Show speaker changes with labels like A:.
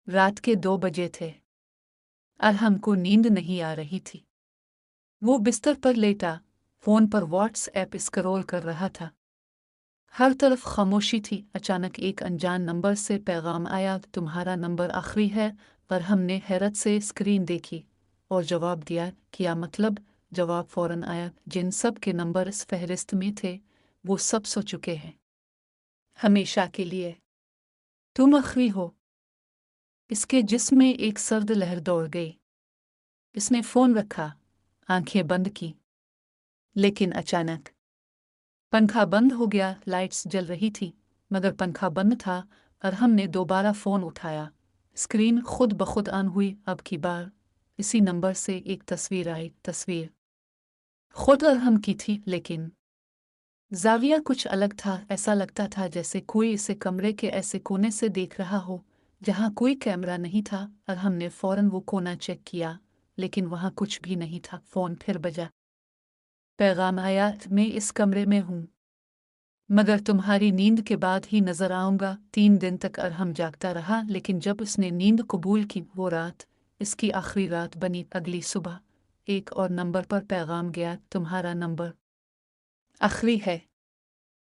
A: रात के 2 बजे थे। अरहम को नींद नहीं आ रही थी। वो बिस्तर पर लेटा फोन पर व्हाट्सएप स्क्रॉल कर रहा था। हर तरफ खामोशी थी। अचानक एक अनजान नंबर से पैगाम आया, तुम्हारा नंबर आखिरी है। अरहम ने हैरत से स्क्रीन देखी और जवाब दिया। क्या मतलब? जवाब फौरन आया, जिन सब के नंबर इस फहरिस्त में थे वो सब सो चुके हैं, हमेशा के लिए। तुम आखिरी हो। इसके जिस्म में एक सर्द लहर दौड़ गई। इसने फोन रखा, आंखें बंद की। लेकिन अचानक पंखा बंद हो गया। लाइट्स जल रही थी मगर पंखा बंद था। अरहम ने दोबारा फोन उठाया। स्क्रीन खुद ब खुद ऑन हुई। अब की बार इसी नंबर से एक तस्वीर आई। तस्वीर खुद अरहम की थी, लेकिन जाविया कुछ अलग था। ऐसा लगता था जैसे कोई इसे कमरे के ऐसे कोने से देख रहा हो जहां कोई कैमरा नहीं था। अरहम ने फौरन वो कोना चेक किया, लेकिन वहां कुछ भी नहीं था। फोन फिर बजा। पैगाम आया, मैं इस कमरे में हूँ, मगर तुम्हारी नींद के बाद ही नजर आऊंगा। 3 दिन तक अरहम जागता रहा, लेकिन जब उसने नींद कबूल की वो रात इसकी आखिरी रात बनी। अगली सुबह एक और नंबर पर पैगाम गया, तुम्हारा नंबर आखिरी है।